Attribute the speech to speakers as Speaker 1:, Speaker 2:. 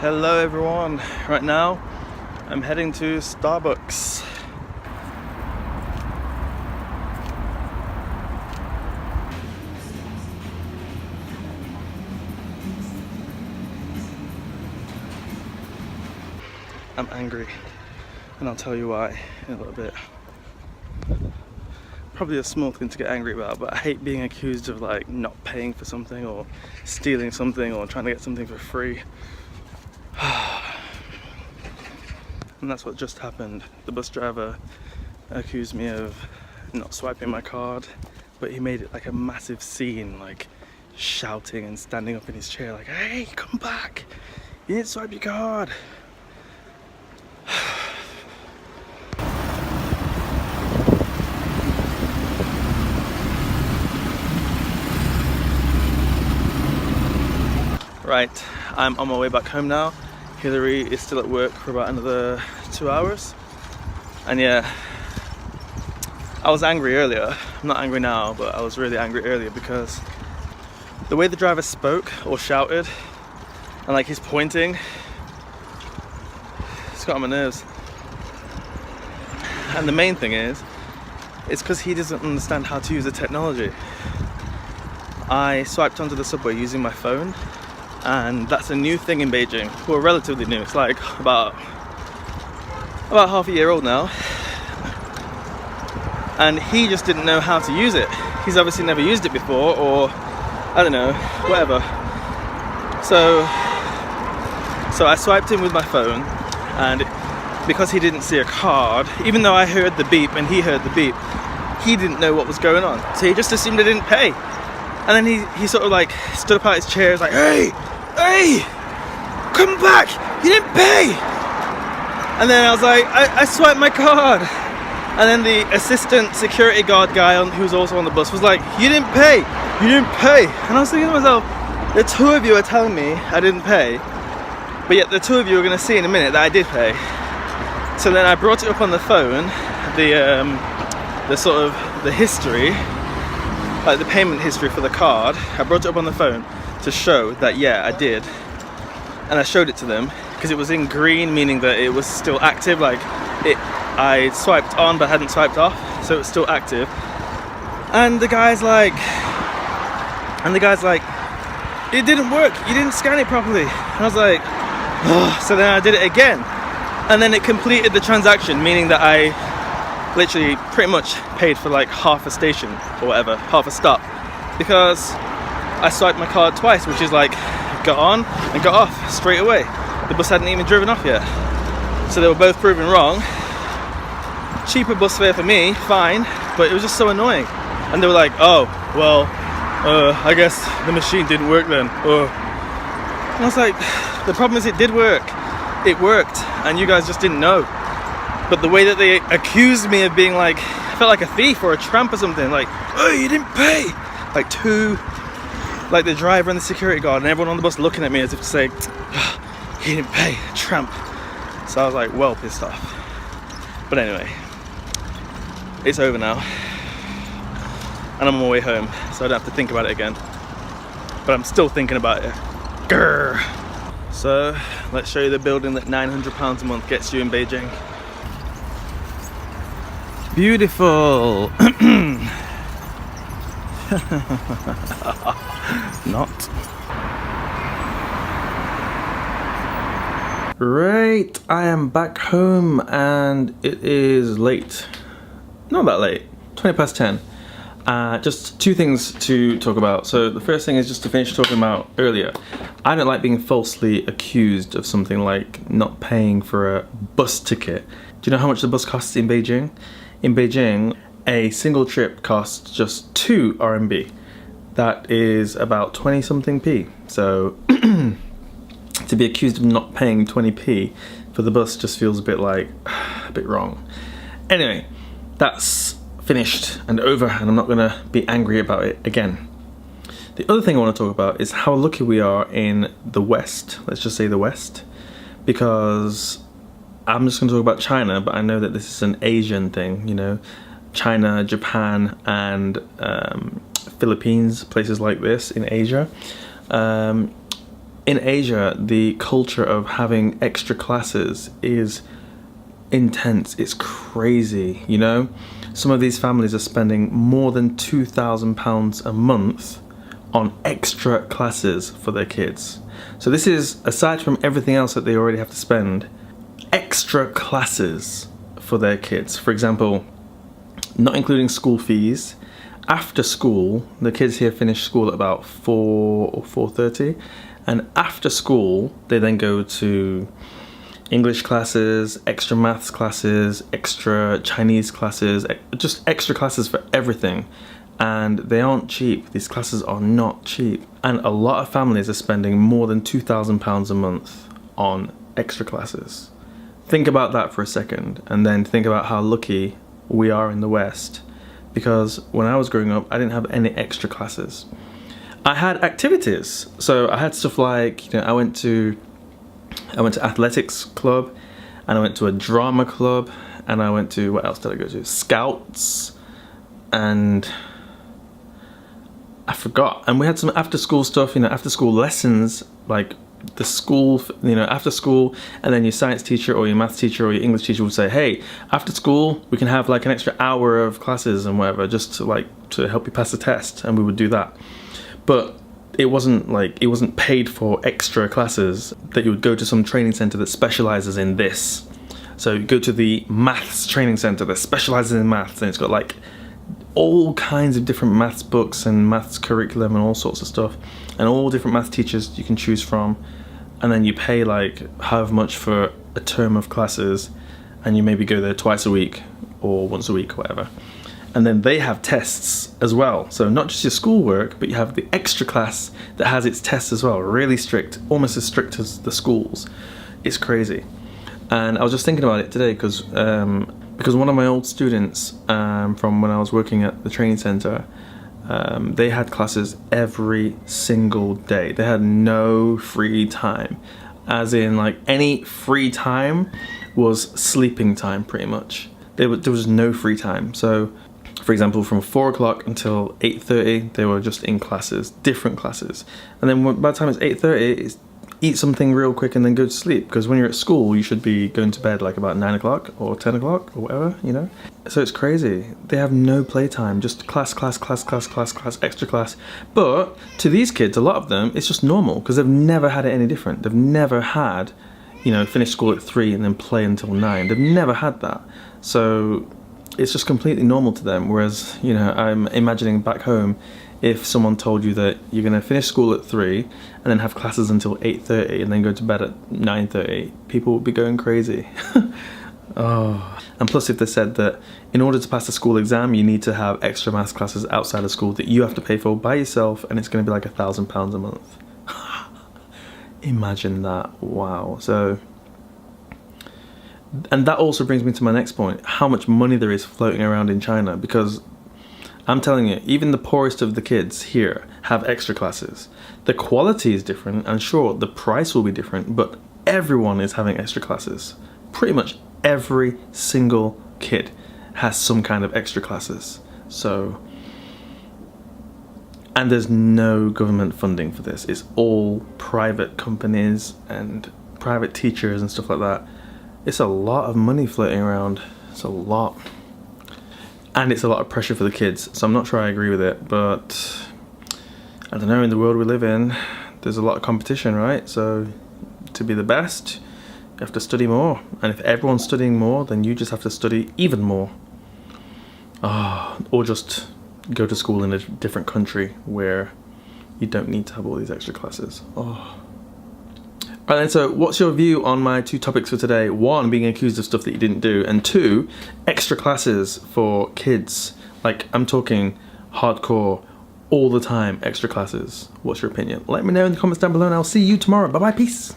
Speaker 1: Hello everyone, right now I'm heading to Starbucks. I'm angry and I'll tell you why in a little bit. Probably a small thing to get angry about, but I hate being accused of like not paying for something or stealing something or trying to get something for free. And that's what just happened. The bus driver accused me of not swiping my card, but he made it like a massive scene, like shouting and standing up in his chair like, "Hey, come back! You didn't swipe your card!" Right, I'm on my way back home now. Hillary is still at work for about another 2 hours. And yeah, I was angry earlier. I'm not angry now, but I was really angry earlier because the way the driver spoke or shouted and like he's pointing, it's got on my nerves. And the main thing is, it's because he doesn't understand how to use the technology. I swiped onto the subway using my phone, and that's a new thing in Beijing. Well, relatively new. It's like about half a year old now. And he just didn't know how to use it. He's obviously never used it before, or I don't know, whatever. So I swiped in with my phone, and because he didn't see a card, even though I heard the beep and he heard the beep, he didn't know what was going on. So he just assumed I didn't pay. And then he sort of like stood up out his chair, like, hey, come back, you didn't pay. And then I was like, I swiped my card. And then the assistant security guard guy who was also on the bus was like, you didn't pay. And I was thinking to myself, the two of you are telling me I didn't pay, but yet the two of you are gonna see in a minute that I did pay. So then I brought it up on the phone, the sort of the history, like the payment history for the card. I brought it up on the phone to show that yeah, I did. And I showed it to them because it was in green, meaning that it was still active, like I swiped on but hadn't swiped off, so it was still active. And the guy's like, it didn't work, you didn't scan it properly. And I was like, oh. So then I did it again, and then it completed the transaction, meaning that I literally pretty much paid for like half a station or whatever, half a stop, because I swiped my card twice, which is like got on and got off straight away. The bus hadn't even driven off yet, so they were both proven wrong. Cheaper bus fare for me, fine, but it was just so annoying. And they were like, oh well, I guess the machine didn't work then. And I was like, the problem is it did work. It worked, and you guys just didn't know. But the way that they accused me of being like, I felt like a thief or a tramp or something, like, oh, you didn't pay. Like the driver and the security guard and everyone on the bus looking at me as if to say, oh, you didn't pay, tramp. So I was like, well pissed off. But anyway, it's over now. And I'm on my way home, so I don't have to think about it again. But I'm still thinking about it. Grr. So let's show you the building that £900 a month gets you in Beijing. Beautiful. Not. Right, I am back home and it is late. Not that late, 20 past 10. Just two things to talk about. So the first thing is just to finish talking about earlier. I don't like being falsely accused of something like not paying for a bus ticket. Do you know how much the bus costs in Beijing? In Beijing, a single trip costs just 2 RMB. That is about 20 something p. So to be accused of not paying 20p for the bus just feels a bit wrong. Anyway, that's finished and over, and I'm not gonna be angry about it again. The other thing I want to talk about is how lucky we are in the West. Let's just say the West, because I'm just gonna talk about China, but I know that this is an Asian thing, you know, China, Japan, and Philippines, places like this in Asia. in Asia, the culture of having extra classes is intense. It's crazy, you know? Some of these families are spending more than £2,000 a month on extra classes for their kids. So this is, aside from everything else that they already have to spend, extra classes for their kids. For example, not including school fees. After school, the kids here finish school at about 4 or 4:30, and after school they then go to English classes, extra maths classes, extra Chinese classes, just extra classes for everything. And they aren't cheap. These classes are not cheap. And a lot of families are spending more than £2,000 a month on extra classes. Think about that for a second, and then think about how lucky we are in the West. Because when I was growing up, I didn't have any extra classes. I had activities. So I had stuff like, I went to athletics club, and I went to a drama club, and I went to, what else did I go to? Scouts, and I forgot. And we had some after school stuff, after school lessons, like the school, after school, and then your science teacher or your maths teacher or your English teacher would say, hey, after school, we can have like an extra hour of classes and whatever, just to help you pass the test. And we would do that. But it wasn't paid for extra classes, that you would go to some training center that specializes in this. So you go to the maths training center that specializes in maths, and it's got like all kinds of different maths books and maths curriculum and all sorts of stuff, and all different math teachers you can choose from. And then you pay like however much for a term of classes, and you maybe go there twice a week or once a week or whatever. And then they have tests as well. So not just your schoolwork, but you have the extra class that has its tests as well. Really strict, almost as strict as the schools. It's crazy. And I was just thinking about it today because one of my old students from when I was working at the training center, they had classes every single day. They had no free time. As in, like, any free time was sleeping time, pretty much. There was no free time. So, for example, from 4 o'clock until 8:30, they were just in classes, different classes. And then by the time it's 8:30, it's eat something real quick and then go to sleep. Because when you're at school, you should be going to bed like about 9 o'clock or 10 o'clock or whatever, So it's crazy. They have no playtime, just class, extra class. But to these kids, a lot of them, it's just normal because they've never had it any different. They've never had, finish school at 3 and then play until 9. They've never had that. So it's just completely normal to them. Whereas, I'm imagining back home, if someone told you that you're going to finish school at 3 and then have classes until 8:30 and then go to bed at 9:30, people would be going crazy. Oh. And plus, if they said that in order to pass the school exam, you need to have extra maths classes outside of school that you have to pay for by yourself, and it's going to be like £1,000 a month. Imagine that. Wow. So, and that also brings me to my next point, how much money there is floating around in China, because I'm telling you, even the poorest of the kids here have extra classes. The quality is different, and sure, the price will be different, but everyone is having extra classes. Pretty much every single kid has some kind of extra classes. So, and there's no government funding for this. It's all private companies and private teachers and stuff like that. It's a lot of money floating around. It's a lot. And it's a lot of pressure for the kids. So I'm not sure I agree with it, but I don't know, in the world we live in, there's a lot of competition, right? So to be the best, you have to study more. And if everyone's studying more, then you just have to study even more. Or just go to school in a different country where you don't need to have all these extra classes. Right then, so what's your view on my 2 topics for today? 1, being accused of stuff that you didn't do, and 2, extra classes for kids. Like, I'm talking hardcore, all the time extra classes. What's your opinion? Let me know in the comments down below, and I'll see you tomorrow. Bye bye, peace.